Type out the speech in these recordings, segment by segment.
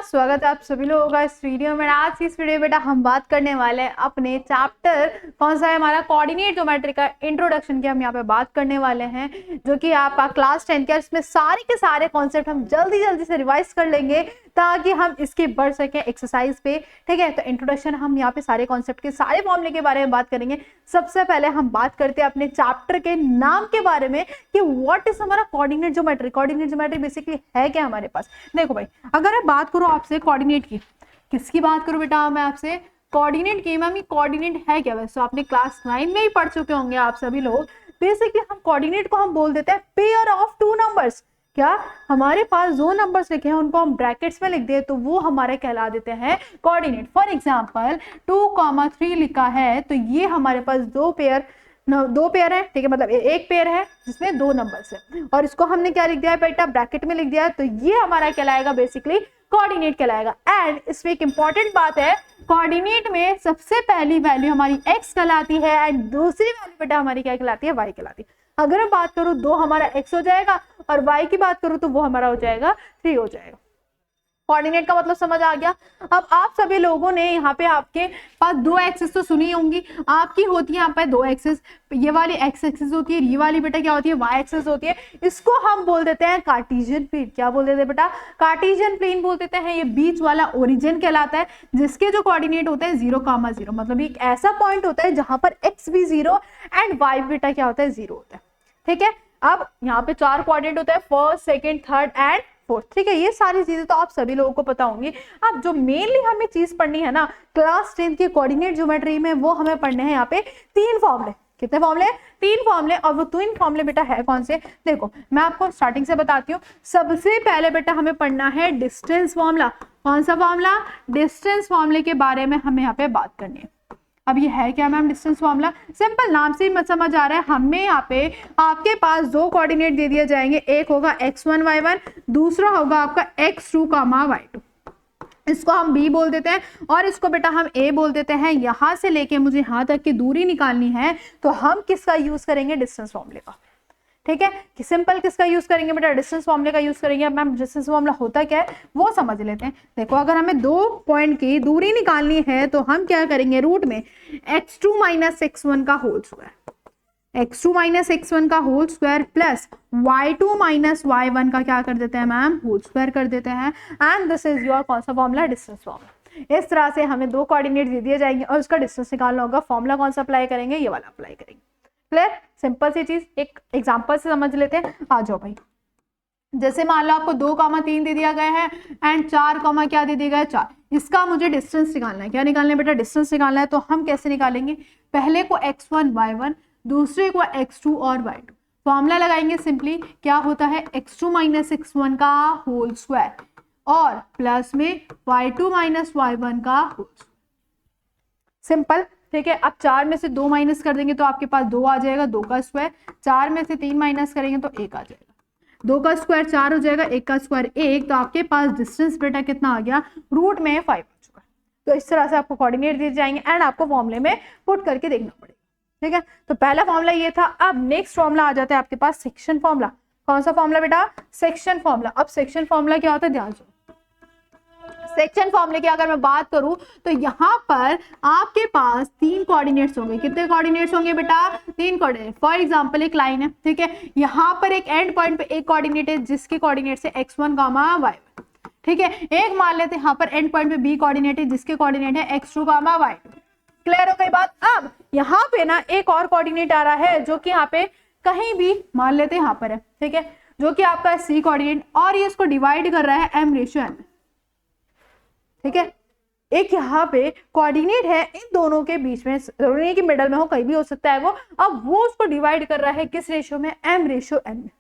स्वागत है आप सभी लोगों का इस वीडियो में। आज की इस वीडियो में बेटा हम बात करने वाले हैं अपने चैप्टर कौन सा है हमारा कोऑर्डिनेट ज्योमेट्री का इंट्रोडक्शन की हम यहाँ पे बात करने वाले हैं, जो कि आपका क्लास 10 का। इसमें सारे के सारे कॉन्सेप्ट हम जल्दी से रिवाइज कर लेंगे ताकि हम इसके बढ़ सके एक्सरसाइज पे। ठीक है, तो इंट्रोडक्शन हम यहाँ पे सारे कॉन्सेप्ट के सारे फॉर्मूले के बारे में बात करेंगे। सबसे पहले हम बात करते हैं अपने चैप्टर के नाम के बारे में कि व्हाट इज हमारा coordinate geometry. Coordinate geometry basically है क्या हमारे पास। देखो भाई, अगर मैं बात करूं आपसे कोऑर्डिनेट की, किसकी बात करूं बेटा मैं आपसे, कोऑर्डिनेट की। मैम ये कोऑर्डिनेट है क्या? वैसे आपने क्लास 9 में ही पढ़ चुके होंगे आप सभी लोग। बेसिकली हम कोऑर्डिनेट को हम बोल देते हैं पेयर ऑफ टू नंबर्स। क्या हमारे पास जो नंबर्स लिखे हैं उनको हम ब्रैकेट्स में लिख दे तो वो हमारे कहला देते हैं कोऑर्डिनेट। फॉर एग्जांपल 2,3 लिखा है तो ये हमारे पास दो पेयर है। ठीक है, मतलब एक पेयर है जिसमें दो नंबर्स है और इसको हमने क्या लिख दिया है बेटा, ब्रैकेट में लिख दिया है, तो ये हमारा कहलाएगा बेसिकली कोऑर्डिनेट कहलाएगा। एंड इसमें एक इंपॉर्टेंट बात है, कोऑर्डिनेट में सबसे पहली वैल्यू हमारी x कहलाती है एंड दूसरी वैल्यू बेटा हमारी क्या कहलाती है, y कहलाती है। अगर मैं बात करूं 2 हमारा x हो जाएगा और y की बात करूं तो वो हमारा हो जाएगा 3 हो जाएगा। कोऑर्डिनेट का मतलब समझ आ गया। अब आप सभी लोगों ने यहाँ पे आपके पास 2 एक्सिस तो सुनी होंगी, आपकी होती है यहाँ पे 2 एक्सिस। ये वाली x एक्सिस होती है, ये वाली बेटा क्या होती है, y एक्सिस होती है। इसको हम बोल देते हैं कार्टेशियन प्लेन। क्या बोल देते हैं बेटा, कार्टेशियन प्लेन बोल देते हैं। ये बीच वाला ओरिजिन कहलाता है जिसके जो कोऑर्डिनेट होते हैं 0,0, मतलब एक ऐसा पॉइंट होता है जहां पर x भी 0 एंड y बेटा क्या होता है 0 होता है। ठीक है, अब यहाँ पे 4 कोऑर्डिनेट होता है, first, second, third and fourth. ठीक है, ये सारी चीजें तो आप सभी लोगों को पता होंगी। अब जो मेनली हमें चीज पढ़नी है ना क्लास 10 की कोऑर्डिनेट ज्योमेट्री में, वो हमें पढ़ने हैं यहाँ पे 3 फॉर्मूले। कितने फॉर्मूले? 3 फॉर्मूले। और वो 3 फॉर्मूले बेटा है कौन से, देखो मैं आपको स्टार्टिंग से बताती हूँ। सबसे पहले बेटा हमें पढ़ना है डिस्टेंस फॉर्मूला। कौन सा फॉर्मूला? डिस्टेंस फॉर्मूले के बारे में हमें यहाँ पे बात करनी है। अब ये है क्या मैम डिस्टेंस फॉर्मूला? सिंपल, नाम से ही मत समझ आ रहा है। हमें यहाँ पे आपके पास 2 कोऑर्डिनेट दे दिए जाएंगे, एक होगा x1 y1, दूसरा होगा आपका x2 y2। इसको हम b बोल देते हैं और इसको बेटा हम a बोल देते हैं। यहां से लेके मुझे यहाँ तक की दूरी निकालनी है तो हम किसका यूज करेंगे, डिस्टेंस फॉर्मूले का। ठीक है, कि सिंपल किसका यूज करेंगे बेटा, डिस्टेंस फॉर्मूले का यूज करेंगे। अब मैम डिस्टेंस फॉर्मूला होता क्या है वो समझ लेते हैं। देखो, अगर हमें 2 पॉइंट की दूरी निकालनी है तो हम क्या करेंगे, रूट में x2 - x1 का होल स्क्वायर, x2 - x1 का whole square plus y2 - y1 का क्या कर देते हैं मैम, होल स्क्वायर कर देते हैं। एंड दिस इज योर कौन सा फॉर्मूला, डिस्टेंस फॉर्मूला। इस तरह से हमें 2 कोऑर्डिनेट दे दिए जाएंगे और उसका डिस्टेंस निकालना होगा। फॉर्मूला कौन सा अप्लाई करेंगे, ये वाला अप्लाई करेंगे। क्लियर, सिंपल सी चीज, एक एग्जांपल से समझ लेते हैं। आ जाओ भाई, जैसे मान लो आपको 2,3 दे दिया गया है एंड 4, क्या दे दिया गया है, 4। इसका मुझे डिस्टेंस निकालना है। क्या निकालना है बेटा, डिस्टेंस निकालना है। तो हम कैसे निकालेंगे, पहले को x1 y1, दूसरे को x2 और y2। फॉर्मूला लगाएंगे सिंपली, क्या होता है, x2 - x1 का होल स्क्वायर और प्लस में y2 - y1 का होल स्क्वायर। सिंपल। ठीक है, अब 4 में से 2 माइनस कर देंगे तो आपके पास 2 आ जाएगा, 2 का स्क्वायर। 4 में से 3 माइनस करेंगे तो 1 आ जाएगा। 2 का स्क्वायर 4 हो जाएगा, 1 का स्क्वायर 1। तो आपके पास डिस्टेंस बेटा कितना आ गया, रूट में 5 आ चुका है। तो इस तरह से आपको कोऑर्डिनेट दिए जाएंगे एंड आपको फॉर्मूले में पुट करके देखना पड़ेगा। ठीक है, तो पहला फॉर्मूला ये था। अब नेक्स्ट फॉर्मूला आ जाता है आपके पास सेक्शन फॉर्मूला। कौन सा फॉर्मूला बेटा, सेक्शन फॉर्मूला। अब सेक्शन फॉर्मूला क्या होता है, ध्यान से। सेक्शन फॉर्मूले की अगर मैं बात करूं तो यहाँ पर आपके पास 3 कोऑर्डिनेट्स होंगे। कितने कोऑर्डिनेट्स होंगे बेटा, 3 कोऑर्डिनेट। फॉर एग्जांपल एक लाइन है, ठीक है, यहाँ पर एक एंड पॉइंट पे एक कोऑर्डिनेट है जिसके कोऑर्डिनेट से x1, y1। ठीक है, एक मान लेते हैं यहाँ पर एंड पॉइंट पे b कोऑर्डिनेट है जिसके कोऑर्डिनेट है x2, y2। क्लियर हो गई बात। अब यहाँ पे ना एक और कोऑर्डिनेट आ रहा है जो कि यहाँ पे कहीं भी मान लेते हैं यहाँ पर है। ठीक है, जो कि आपका c कोऑर्डिनेट और ये इसको डिवाइड कर रहा है m/n। ठीक है, एक यहाँ पे कोऑर्डिनेट है इन दोनों के बीच में, जरूरी नहीं कि मिडल में हो, कहीं भी हो सकता है वो। अब वो उसको डिवाइड कर रहा है किस रेशियो में, m/n में।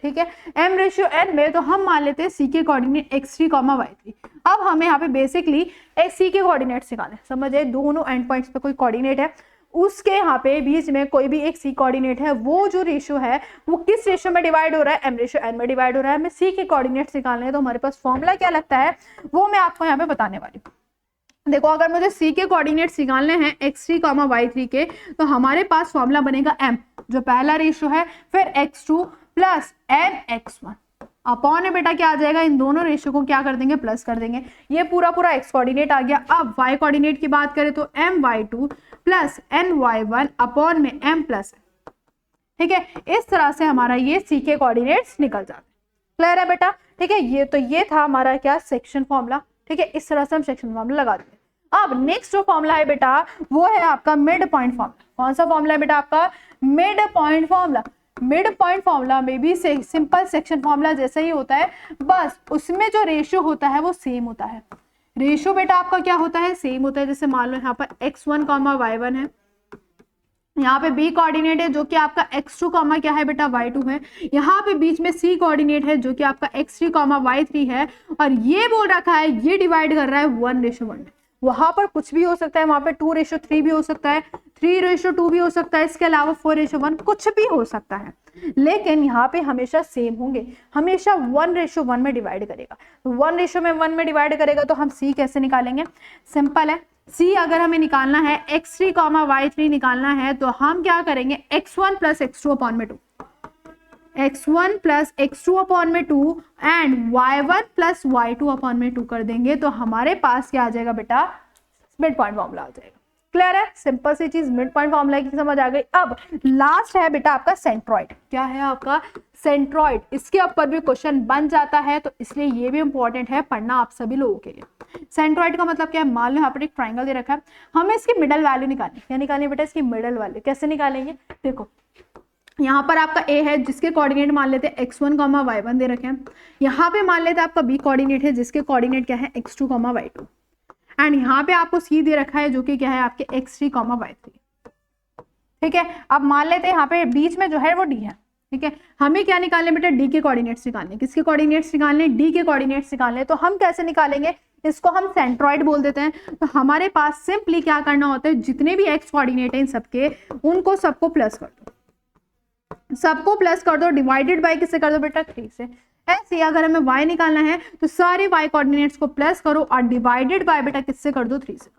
ठीक है, m/n में। तो हम मान लेते हैं c के कोऑर्डिनेट x3, y3। अब हमें यहाँ पे बेसिकली c के कोऑर्डिनेट्स निकालने। समझ आए, दोनों एंड पॉइंट्स पे कोई कोऑर्डिनेट है, उसके यहाँ पे बीच में कोई भी एक c कोऑर्डिनेट है, वो जो रेशियो है वो किस रेशियो में डिवाइड हो रहा है, m/n में डिवाइड हो रहा है। हमें c के कोऑर्डिनेट्स निकालने हैं तो हमारे पास फॉर्मूला क्या लगता है वो मैं आपको यहाँ पे बताने वाली हूँ। देखो, अगर मुझे c के कोऑर्डिनेट्स निकालने हैं x3, y3 के, तो हमारे पास फॉर्मूला बनेगा m जो पहला रेशियो है, फिर x2 plus n x1। Upon में बेटा क्या आ जाएगा, इन दोनों रेशियो को क्या कर देंगे, प्लस कर देंगे। ये पूरा पूरा एक्स कोऑर्डिनेट आ गया। अब वाई कोऑर्डिनेट की बात करें तो my2 प्लस ny1 अपॉन में m प्लस, ठीक है। इस तरह से हमारा ये सी के कोऑर्डिनेट्स निकल जाते हैं। क्लियर है बेटा, ठीक है। ये था हमारा क्या, सेक्शन फॉर्मूला, ठीक है। इस तरह से हम सेक्शन फॉर्मूला लगा देंगे। अब नेक्स्ट जो फॉर्मूला है बेटा वो है आपका मिड पॉइंट फॉर्मूला। कौन सा फॉर्मूला है बेटा, आपका mid point formula. Mid point formula में भी सिंपल सेक्शन फॉर्मूला जैसा ही होता है, बस उसमें जो रेशियो होता है वो सेम होता है। रेशियो बेटा आपका क्या होता है, सेम होता है। जैसे मान लो यहाँ पर x1, y1 है, यहाँ पे b कोऑर्डिनेट है जो कि आपका x2, क्या है बेटा, y2 है। यहाँ पे बीच में c कोऑर्डिनेट है जो कि आपका x3, y3 है। और ये बोल रखा है, ये डिवाइड कर रहा है 1:1। वहां पर कुछ भी हो सकता है, वहां पे 2:3 भी हो सकता है, 3:2 भी हो सकता है, इसके अलावा 4:1 कुछ भी हो सकता है, लेकिन यहाँ पे हमेशा सेम होंगे, हमेशा 1:1 में डिवाइड करेगा। तो 1:1 में डिवाइड करेगा तो हम c कैसे निकालेंगे, सिंपल है। c अगर हमें निकालना है, x3, y3 निकालना है, तो हम क्या करेंगे, x1 प्लस x2 अपॉन में 2, x1 प्लस x2 अपॉन में 2 and y1 plus y2 upon में 2 कर देंगे। तो हमारे पास क्या आ जाएगा बेटा, मिड पॉइंट फॉर्मूला आ जाएगा। क्लियर है, सिंपल सी चीज, मिड पॉइंट फॉर्मूला की समझ आ गई। अब लास्ट है बेटा आपका सेंट्रॉइड। क्या है आपका, सेंट्रॉइड। इसके ऊपर भी क्वेश्चन बन जाता है, तो इसलिए ये भी इंपॉर्टेंट है पढ़ना आप सभी लोगों के लिए। सेंट्रॉइड का मतलब क्या है, मान लो यहाँ पर एक ट्राइंगल दे रखा है, हमें इसकी मिडल वैल्यू निकालनी। क्या निकालनी बेटा, इसकी मिडल वैल्यू। कैसे निकालेंगे, देखो यहाँ पर आपका a है जिसके कोऑर्डिनेट मान लेते हैं x1, y1 दे रखे हैं। यहाँ पे मान लेते हैं आपका b कोऑर्डिनेट है जिसके कोऑर्डिनेट क्या है, x2, y2। एंड यहाँ पे आपको c दे रखा है जो कि क्या है, आपके x3, y3। ठीक है, अब मान लेते हैं यहाँ पे बीच में जो है वो d है। ठीक है, हमें क्या निकालने बेटा, d के कोऑर्डिनेट्स निकालने। किसके कोऑर्डिनेट्स निकालने, d के कोऑर्डिनेट्स निकालने। तो हम कैसे निकालेंगे, इसको हम सेंट्रॉइड बोल देते हैं। तो हमारे पास सिंपली क्या करना होता है, जितने भी x कोऑर्डिनेट है इन सबके, उनको सबको प्लस कर दो, सबको प्लस कर दो। डिवाइडेड बाय किससे कर दो बेटा, 3 से। ऐसे अगर हमें y निकालना है तो सारे y कोऑर्डिनेट्स को प्लस करो और डिवाइडेड बाय बेटा किससे कर दो, 3 से।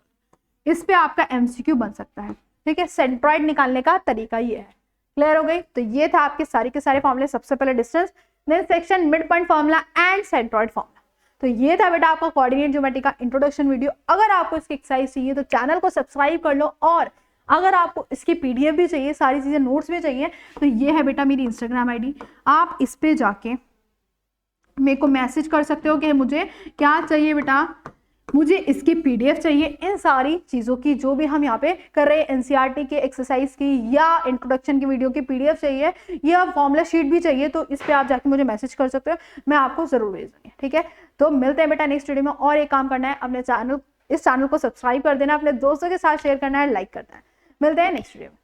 इस पे आपका MCQ बन सकता है। ठीक है, सेंट्रॉइड निकालने का तरीका ये है। क्लियर हो गई। तो ये था आपके सारे के सारे फॉर्मूले। सबसे पहले distance, then section, midpoint formula and centroid formula. तो ये था बेटा आपका कोऑर्डिनेट ज्योमेट्री का इंट्रोडक्शन वीडियो। अगर आपको इसकी एक्सरसाइज चाहिए तो चैनल को सब्सक्राइब कर लो, और अगर आपको इसकी PDF भी चाहिए, सारी चीजें नोट्स भी चाहिए, तो ये है बेटा मेरी Instagram ID। आप इस पे जाके मेरे को मैसेज कर सकते हो कि मुझे क्या चाहिए बेटा, मुझे इसकी PDF चाहिए। इन सारी चीज़ों की जो भी हम यहाँ पे कर रहे हैं, NCERT के एक्सरसाइज की या इंट्रोडक्शन की वीडियो की PDF चाहिए या फॉर्मूला शीट भी चाहिए, तो इस पे आप जाके मुझे मैसेज कर सकते हो, मैं आपको जरूर भेज दूंगी। ठीक है, तो मिलते हैं बेटा नेक्स्ट वीडियो में। और एक काम करना है, अपने इस चैनल को सब्सक्राइब कर देना, अपने दोस्तों के साथ शेयर करना है, लाइक करना है। मिलते हैं नेक्स्ट वीडियो में।